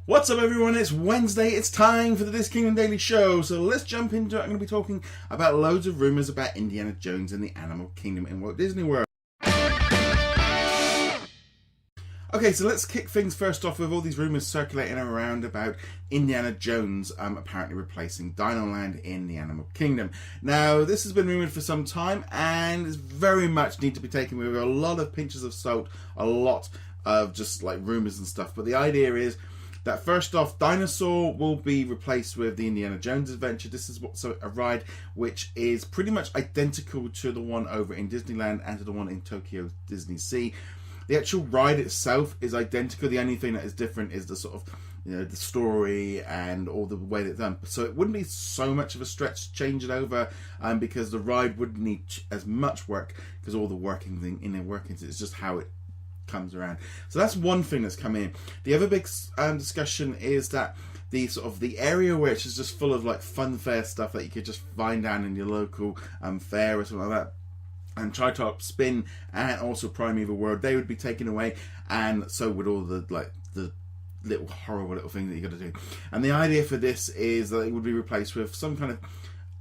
What's up everyone, it's Wednesday, it's time for the This Kingdom Daily Show, so let's jump into it. I'm going to be talking about loads of rumours about Indiana Jones and the Animal Kingdom in Walt Disney World. Okay, so let's kick things first off with all these rumours circulating around about Indiana Jones apparently replacing Dinoland in the Animal Kingdom. Now, this has been rumoured for some time and is very much need to be taken with a lot of pinches of salt, a lot of just like rumours and stuff, but the idea is that first off, Dinosaur will be replaced with the Indiana Jones adventure. This is what's a ride which is pretty much identical to the one over in Disneyland and to the one in Tokyo Disney Sea. The actual ride itself is identical. The only thing that is different is the sort of, the story and all the way that it's done. So it wouldn't be so much of a stretch to change it over, because the ride wouldn't need as much work because all the workings, it's just how it comes around. So that's one thing that's come in. The other big discussion is that the area which is just full of like fun fair stuff that you could just find down in your local fair or something like that, and Tri-Top Spin and also Primeval World, they would be taken away, and so would all the little horrible little things that you got to do. And the idea for this is that it would be replaced with some kind of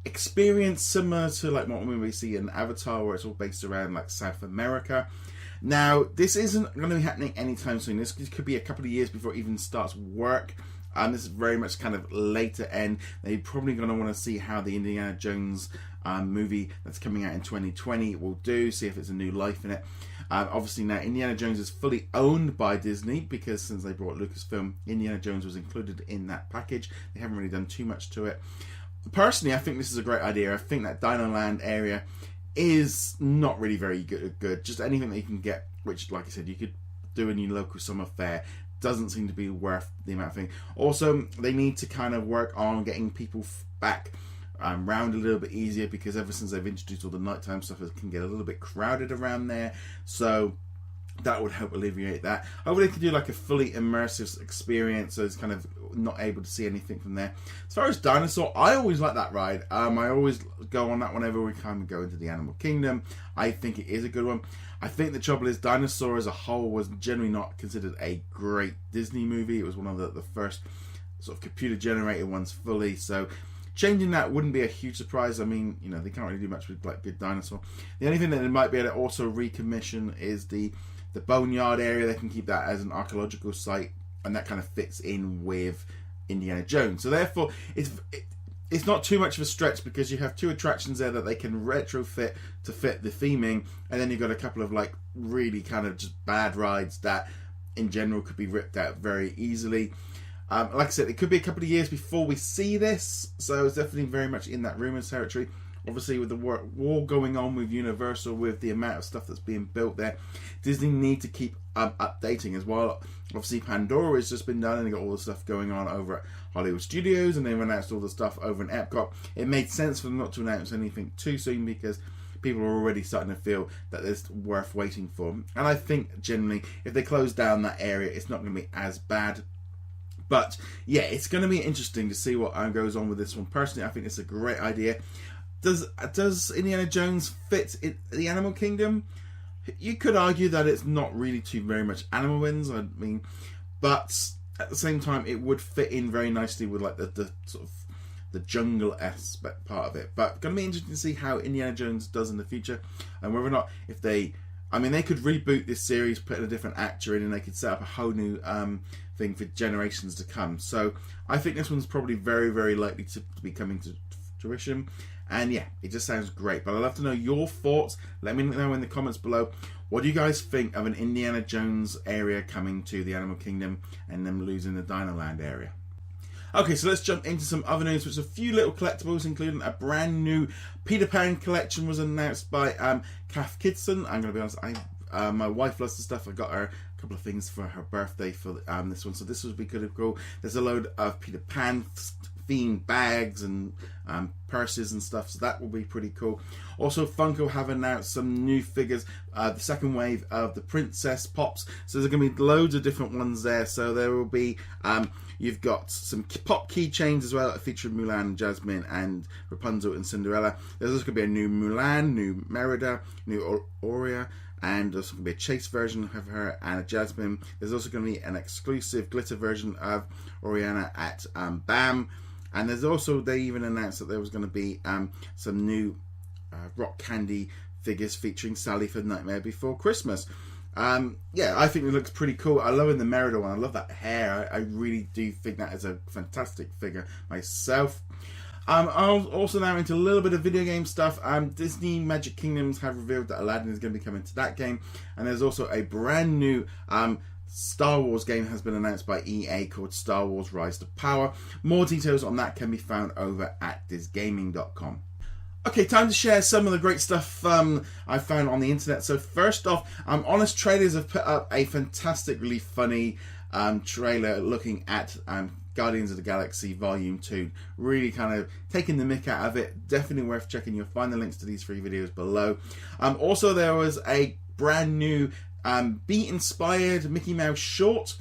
experience similar to like what we see in Avatar, where it's all based around like South America. Now, this isn't going to be happening anytime soon. This could be a couple of years before it even starts work. This is very much kind of later end. They're probably going to want to see how the Indiana Jones movie that's coming out in 2020 will do, see if it's a new life in it. Obviously now Indiana Jones is fully owned by Disney, because since they brought Lucasfilm, Indiana Jones was included in that package. They haven't really done too much to it. Personally, I think this is a great idea. I think that Dinoland area is not really very good. Just anything that you can get, which, like I said, you could do in your local summer fair, doesn't seem to be worth the amount of thing. Also, they need to kind of work on getting people back round a little bit easier, because ever since they've introduced all the nighttime stuff, it can get a little bit crowded around there. So that would help alleviate that. Hopefully they could do like a fully immersive experience, so it's kind of not able to see anything from there. As far as Dinosaur, I always like that ride. I always go on that whenever we kind of go into the Animal Kingdom. I think it is a good one. I think the trouble is Dinosaur as a whole was generally not considered a great Disney movie. It was one of the first sort of computer generated ones fully, so changing that wouldn't be a huge surprise. I mean, they can't really do much with like good Dinosaur. The only thing that they might be able to also recommission is the Boneyard area. They can keep that as an archaeological site, and that kind of fits in with Indiana Jones. So therefore, it's not too much of a stretch, because you have two attractions there that they can retrofit to fit the theming, and then you've got a couple of like really kind of just bad rides that in general could be ripped out very easily. Like I said, it could be a couple of years before we see this, so it's definitely very much in that rumours territory. Obviously, with the war going on with Universal, with the amount of stuff that's being built there, Disney need to keep updating as well. Obviously, Pandora has just been done, and they got all the stuff going on over at Hollywood Studios, and they've announced all the stuff over in Epcot. It made sense for them not to announce anything too soon, because people are already starting to feel that it's worth waiting for. And I think generally, if they close down that area, it's not going to be as bad. But yeah, it's going to be interesting to see what goes on with this one. Personally, I think it's a great idea. Does Indiana Jones fit in the Animal Kingdom? You could argue that it's not really too very much animal wins. I mean, but at the same time, it would fit in very nicely with like the sort of the jungle aspect part of it. But going to be interesting to see how Indiana Jones does in the future, and whether or not they could reboot this series, put in a different actor in, and they could set up a whole new thing for generations to come. So I think this one's probably very, very likely to be coming to fruition. And yeah, it just sounds great. But I'd love to know your thoughts. Let me know in the comments below. What do you guys think of an Indiana Jones area coming to the Animal Kingdom and them losing the Dinoland area? Okay, so let's jump into some other news, which is a few little collectibles, including a brand new Peter Pan collection was announced by Cath Kidston. I'm going to be honest, my wife loves the stuff. I got her a couple of things for her birthday for this one, so this would be kind of cool. There's a load of Peter Pan themed bags and purses and stuff, so that will be pretty cool. Also, Funko have announced some new figures, the second wave of the Princess Pops, so there's going to be loads of different ones there. So there will be you've got some pop keychains as well, featuring Mulan, Jasmine and Rapunzel and Cinderella. There's also going to be a new Mulan, new Merida, new Aurea, and there's going to be a chase version of her and a Jasmine. There's also going to be an exclusive glitter version of Oriana at BAM, and there's also, they even announced that there was going to be some new rock candy figures featuring Sally for Nightmare Before Christmas. Yeah, I think it looks pretty cool. I love the Merida one. I love that hair. I really do think that is a fantastic figure myself. I'm also now into a little bit of video game stuff. Disney Magic Kingdoms have revealed that Aladdin is going to be coming to that game, and there's also a brand new Star Wars game has been announced by EA called Star Wars Rise to Power. More details on that can be found over at disgaming.com. Okay, time to share some of the great stuff I found on the internet. So first off, Honest Trailers have put up a fantastically funny trailer looking at Guardians of the Galaxy Volume 2. Really kind of taking the mick out of it. Definitely worth checking. You'll find the links to these 3 videos below. Also, there was a brand new Beat-inspired Mickey Mouse short,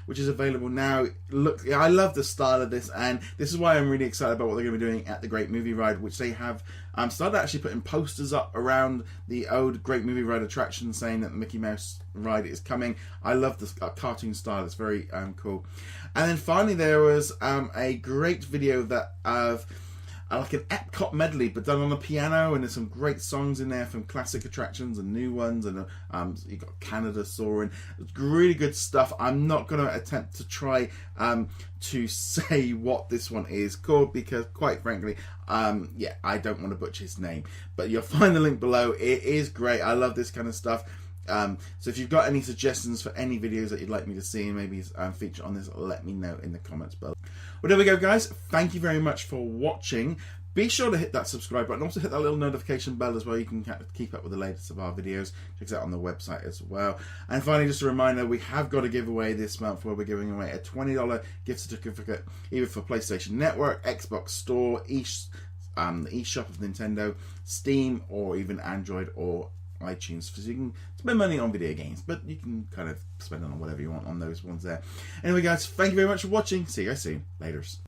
which is available now. Look, I love the style of this, and this is why I'm really excited about what they're going to be doing at the Great Movie Ride, which they have started actually putting posters up around the old Great Movie Ride attraction saying that the Mickey Mouse ride is coming. I love this cartoon style. It's very cool. And then finally there was a great video that of like an Epcot medley, but done on the piano, and there's some great songs in there from classic attractions and new ones, and you got Canada soaring. It's really good stuff. I'm not going to attempt to try to say what this one is called, because quite frankly, yeah, I don't want to butcher his name, but you'll find the link below. It is great. I love this kind of stuff. So if you've got any suggestions for any videos that you'd like me to see and maybe feature on this, let me know in the comments below. Well, there we go, guys. Thank you very much for watching. Be sure to hit that subscribe button. Also hit that little notification bell as well. You can keep up with the latest of our videos. Check us out on the website as well. And finally, just a reminder, we have got a giveaway this month where we're giving away a $20 gift certificate either for PlayStation Network, Xbox Store, the eShop of Nintendo, Steam, or even Android or iTunes, so you can spend money on video games, but you can kind of spend it on whatever you want on those ones there. Anyway, guys, thank you very much for watching. See you guys soon. Laters.